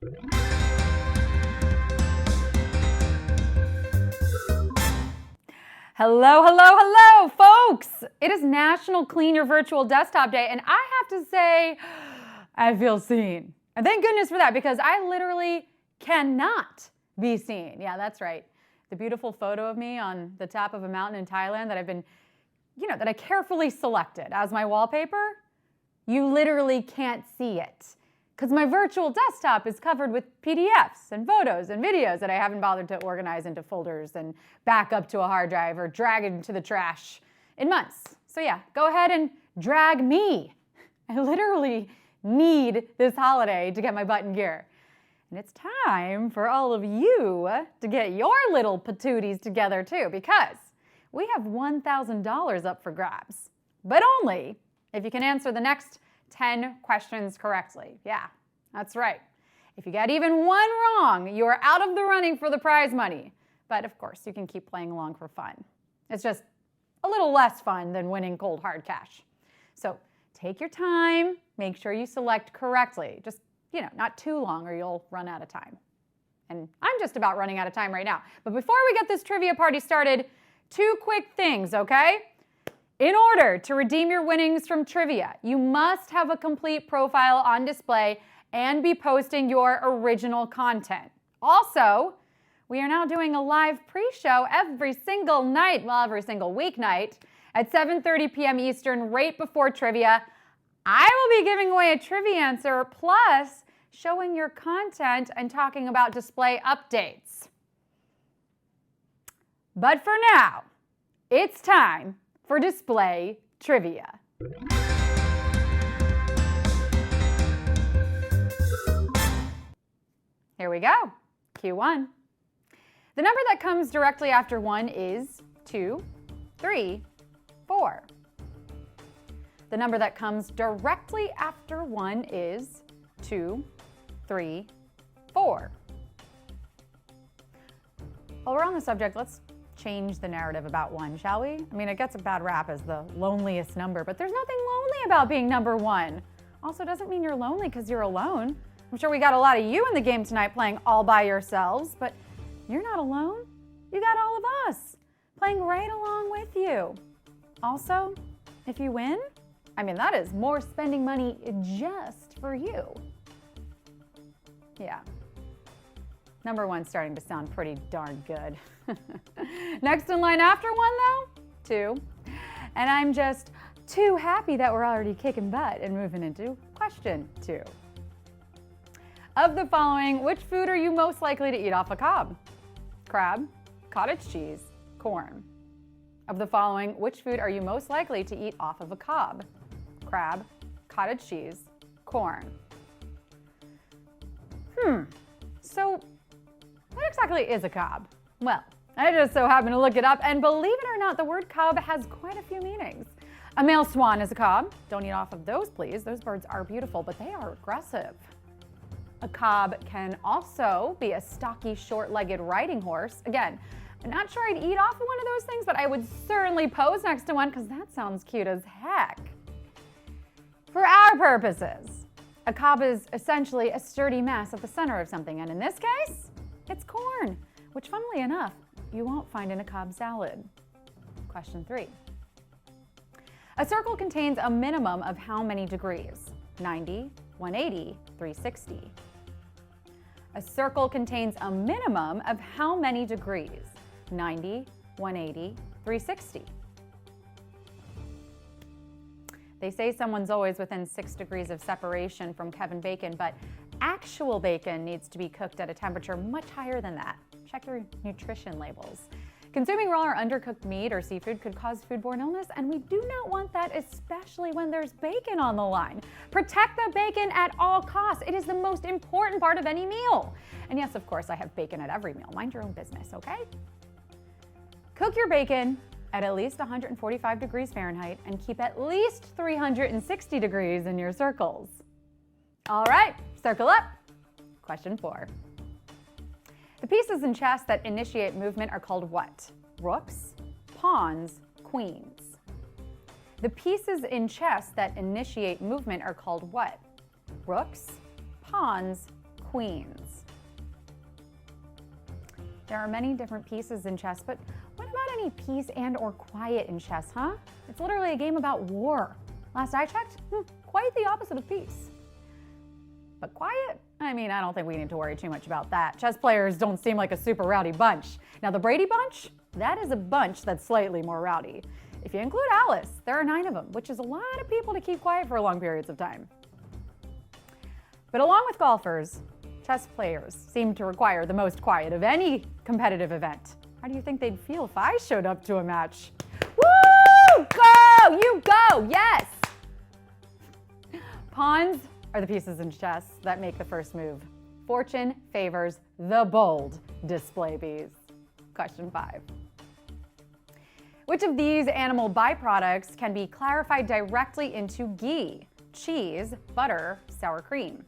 Hello, hello, hello, folks! It is National Clean Your Virtual Desktop Day, and I have to say, I feel seen. And thank goodness for that, because I literally cannot be seen. Yeah, that's right. The beautiful photo of me on the top of a mountain in Thailand that I've been, that I carefully selected as my wallpaper, you literally can't see it. Because my virtual desktop is covered with PDFs and photos and videos that I haven't bothered to organize into folders and back up to a hard drive or drag it into the trash in months. So yeah, go ahead and drag me. I literally need this holiday to get my butt in gear. And it's time for all of you to get your little patooties together too, because we have $1,000 up for grabs, but only if you can answer the next 10 questions correctly. Yeah, that's right. If you get even one wrong, you are out of the running for the prize money. But of course, you can keep playing along for fun. It's just a little less fun than winning cold hard cash. So take your time, make sure you select correctly. Just, not too long or you'll run out of time. And I'm just about running out of time right now. But before we get this trivia party started, 2 quick things, okay? In order to redeem your winnings from trivia, you must have a complete profile on display and be posting your original content. Also, we are now doing a live pre-show every single night, every single weeknight at 7:30 p.m. Eastern, right before trivia. I will be giving away a trivia answer, plus showing your content and talking about display updates. But for now, it's time for display trivia. Here we go. Q1. The number that comes directly after 1 is 2, 3, 4. The number that comes directly after 1 is 2, 3, 4. While we're on the subject, let's change the narrative about 1, shall we? I mean, it gets a bad rap as the loneliest number, but there's nothing lonely about being number 1. Also, doesn't mean you're lonely because you're alone. I'm sure we got a lot of you in the game tonight playing all by yourselves, but you're not alone. You got all of us playing right along with you. Also, if you win, that is more spending money just for you. Yeah. Number 1's starting to sound pretty darn good. Next in line after 1, though, 2. And I'm just too happy that we're already kicking butt and moving into question 2. Of the following, which food are you most likely to eat off a cob? Crab, cottage cheese, corn. Of the following, which food are you most likely to eat off of a cob? Crab, cottage cheese, corn. So what exactly is a cob? Well, I just so happened to look it up, and believe it or not, the word cob has quite a few meanings. A male swan is a cob. Don't eat off of those, please. Those birds are beautiful, but they are aggressive. A cob can also be a stocky, short-legged riding horse. Again, I'm not sure I'd eat off of one of those things, but I would certainly pose next to one because that sounds cute as heck. For our purposes, a cob is essentially a sturdy mass at the center of something, and in this case, it's corn, which funnily enough, you won't find in a cob salad. Question 3. A circle contains a minimum of how many degrees? 90, 180, 360. A circle contains a minimum of how many degrees? 90, 180, 360. They say someone's always within 6 degrees of separation from Kevin Bacon, but actual bacon needs to be cooked at a temperature much higher than that. Check your nutrition labels. Consuming raw or undercooked meat or seafood could cause foodborne illness, and we do not want that, especially when there's bacon on the line. Protect the bacon at all costs. It is the most important part of any meal. And yes, of course, I have bacon at every meal. Mind your own business, okay? Cook your bacon at least 145 degrees Fahrenheit and keep at least 360 degrees in your circles. All right, circle up. Question 4. The pieces in chess that initiate movement are called what? Rooks, pawns, queens. The pieces in chess that initiate movement are called what? Rooks, pawns, queens. There are many different pieces in chess, but what about any peace and or quiet in chess, huh? It's literally a game about war. Last I checked, quite the opposite of peace. But quiet? I mean, I don't think we need to worry too much about that. Chess players don't seem like a super rowdy bunch. Now the Brady Bunch, that is a bunch that's slightly more rowdy. If you include Alice, there are 9 of them, which is a lot of people to keep quiet for long periods of time. But along with golfers, chess players seem to require the most quiet of any competitive event. How do you think they'd feel if I showed up to a match? Woo! Go! You go! Yes! Pawns are the pieces in chess that make the first move. Fortune favors the bold display piece. Question 5. Which of these animal byproducts can be clarified directly into ghee, cheese, butter, sour cream?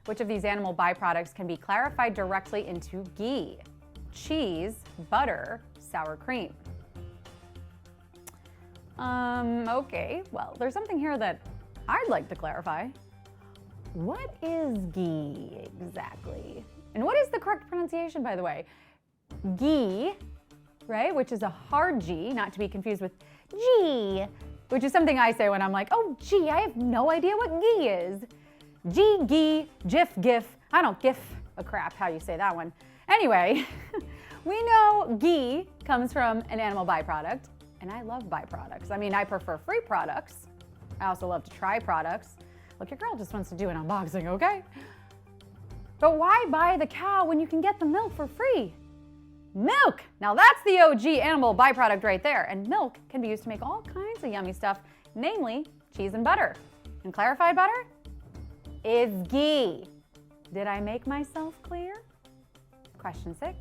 Which of these animal byproducts can be clarified directly into ghee, cheese, butter, sour cream? Okay, well, there's something here that I'd like to clarify. What is ghee exactly? And what is the correct pronunciation, by the way? Ghee, right, which is a hard G, not to be confused with G, which is something I say when I'm like, oh, gee, I have no idea what ghee is. G, ghee, jif, gif. I don't gif a crap how you say that one. Anyway, we know ghee comes from an animal byproduct, and I love byproducts. I mean, I prefer free products. I also love to try products. Look, your girl just wants to do an unboxing, okay? But why buy the cow when you can get the milk for free? Milk! Now that's the OG animal byproduct right there. And milk can be used to make all kinds of yummy stuff, namely cheese and butter. And clarified butter is ghee. Did I make myself clear? Question 6.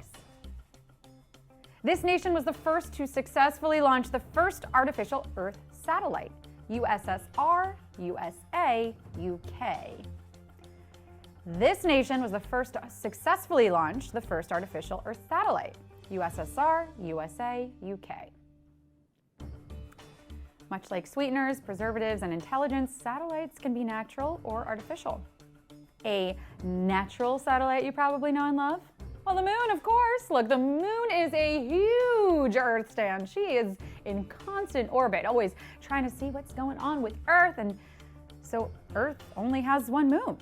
This nation was the first to successfully launch the first artificial Earth satellite. USSR, USA, UK. This nation was the first to successfully launch the first artificial Earth satellite. USSR, USA, UK. Much like sweeteners, preservatives, and intelligence, satellites can be natural or artificial. A natural satellite you probably know and love? Well, the moon, of course. Look, the moon is a huge Earth stand. She is in constant orbit, always trying to see what's going on with Earth. And so Earth only has one moon.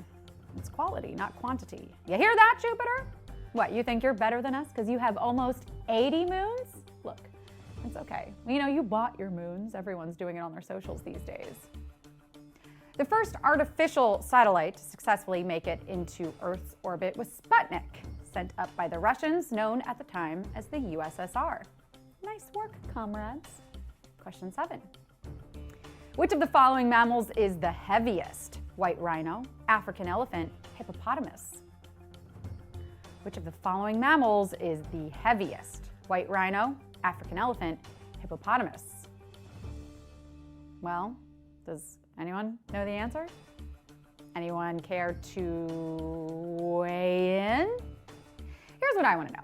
It's quality, not quantity. You hear that, Jupiter? What, you think you're better than us because you have almost 80 moons? Look, it's okay. You know, you bought your moons. Everyone's doing it on their socials these days. The first artificial satellite to successfully make it into Earth's orbit was Sputnik, sent up by the Russians, known at the time as the USSR. Nice work, comrades. Question 7. Which of the following mammals is the heaviest? White rhino, African elephant, hippopotamus. Which of the following mammals is the heaviest? White rhino, African elephant, hippopotamus. Well, does anyone know the answer? Anyone care to weigh in? Here's what I want to know.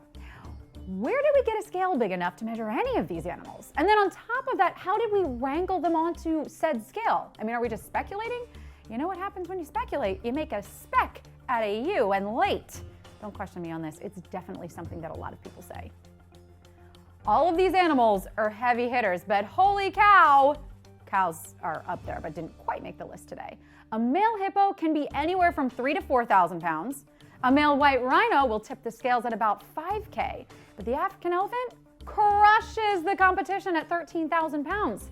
Where did we get a scale big enough to measure any of these animals? And then on top of that, how did we wrangle them onto said scale? I mean, are we just speculating? You know what happens when you speculate? You make a spec out of you and late. Don't question me on this. It's definitely something that a lot of people say. All of these animals are heavy hitters, but holy cow, cows are up there, but didn't quite make the list today. A male hippo can be anywhere from 3,000 to 4,000 pounds. A male white rhino will tip the scales at about 5K, but the African elephant crushes the competition at 13,000 pounds.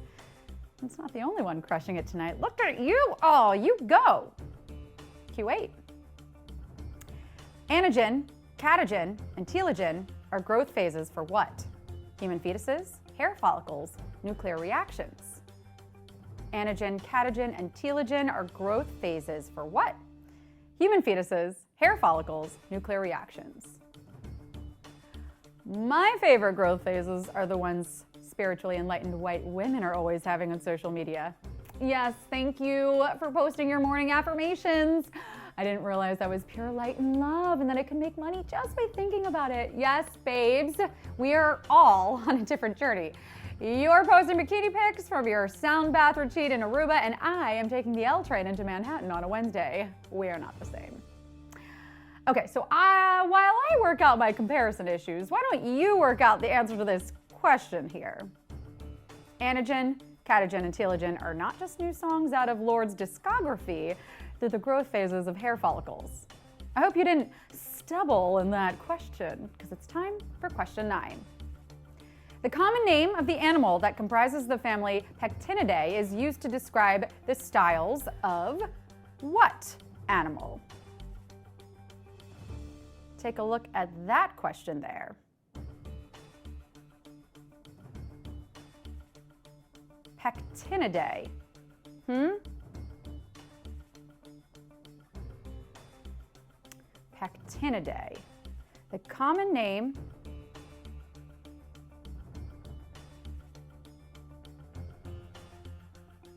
It's not the only one crushing it tonight. Look at you. Oh, you go. Q8. Anagen, catagen, and telogen are growth phases for what? Human fetuses, hair follicles, nuclear reactions. Anagen, catagen, and telogen are growth phases for what? Human fetuses, hair follicles, nuclear reactions. My favorite growth phases are the ones spiritually enlightened white women are always having on social media. Yes, thank you for posting your morning affirmations. I didn't realize that was pure light and love and that I could make money just by thinking about it. Yes, babes, we are all on a different journey. You're posting bikini pics from your sound bath retreat in Aruba, and I am taking the L train into Manhattan on a Wednesday. We are not the same. Okay, so while I work out my comparison issues, why don't you work out the answer to this question here? Anagen, catagen, and telogen are not just new songs out of Lord's discography, they're the growth phases of hair follicles. I hope you didn't stumble in that question, because it's time for question 9. The common name of the animal that comprises the family Pectinidae is used to describe the styles of what animal? Take a look at that question there. Pectinidae. Pectinidae. The common name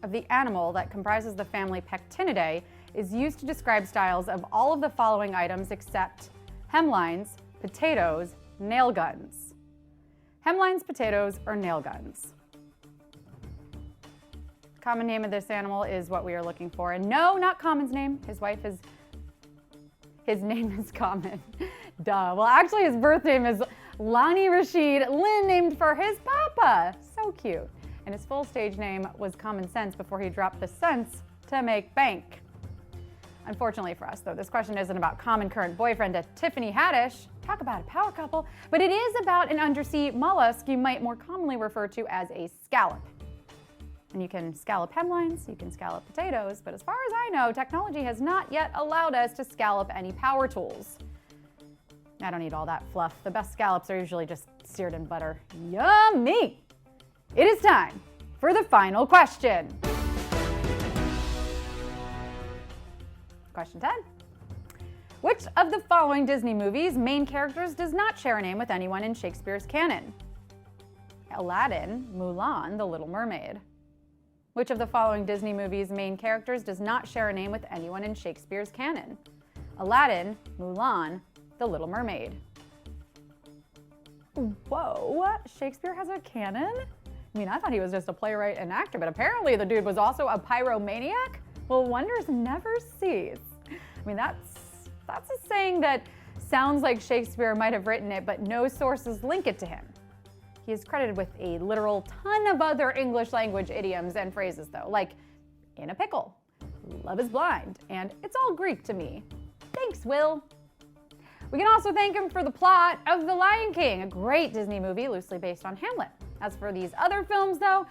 of the animal that comprises the family Pectinidae is used to describe styles of all of the following items except hemlines, potatoes, nail guns. Hemlines, potatoes, or nail guns. Common name of this animal is what we are looking for. And no, not Common's name. His name is Common. Duh. Well, actually, his birth name is Lonnie Rashid Lynn, named for his papa. So cute. And his full stage name was Common Sense before he dropped the sense to make bank. Unfortunately for us, though, this question isn't about Common current boyfriend Tiffany Haddish. Talk about a power couple. But it is about an undersea mollusk you might more commonly refer to as a scallop. And you can scallop hemlines, you can scallop potatoes, but as far as I know, technology has not yet allowed us to scallop any power tools. I don't need all that fluff. The best scallops are usually just seared in butter. Yummy! It is time for the final question. Question 10. Which of the following Disney movies' main characters does not share a name with anyone in Shakespeare's canon? Aladdin, Mulan, The Little Mermaid. Which of the following Disney movies' main characters does not share a name with anyone in Shakespeare's canon? Aladdin, Mulan, The Little Mermaid. Whoa, Shakespeare has a canon? I mean, I thought he was just a playwright and actor, but apparently the dude was also a pyromaniac? Well, wonders never cease. I mean, that's a saying that sounds like Shakespeare might have written it, but no sources link it to him. He is credited with a literal ton of other English language idioms and phrases, though, like in a pickle, love is blind, and it's all Greek to me. Thanks, Will. We can also thank him for the plot of The Lion King, a great Disney movie loosely based on Hamlet. As for these other films, though,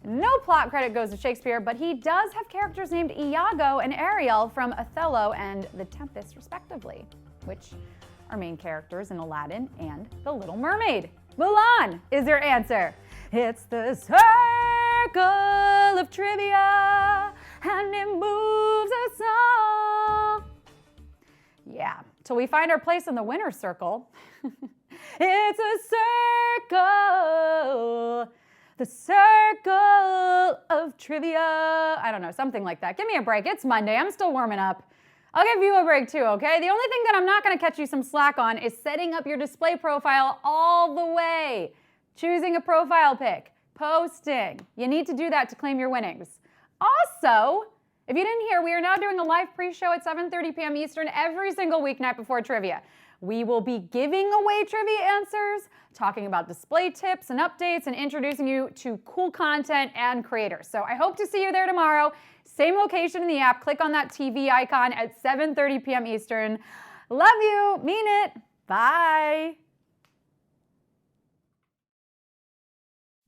no plot credit goes to Shakespeare, but he does have characters named Iago and Ariel from Othello and The Tempest, respectively, which are main characters in Aladdin and The Little Mermaid. Mulan is your answer. It's the circle of trivia, and it moves us all. Yeah, till we find our place in the winner's circle. It's a circle, the circle of trivia. I don't know, something like that. Give me a break. It's Monday. I'm still warming up. I'll give you a break too, okay? The only thing that I'm not gonna catch you some slack on is setting up your display profile all the way. Choosing a profile pic, posting. You need to do that to claim your winnings. Also, if you didn't hear, we are now doing a live pre-show at 7:30 p.m. Eastern every single weeknight before trivia. We will be giving away trivia answers, talking about display tips and updates, and introducing you to cool content and creators. So I hope to see you there tomorrow. Same location in the app. Click on that TV icon at 7:30 p.m. Eastern. Love you. Mean it. Bye.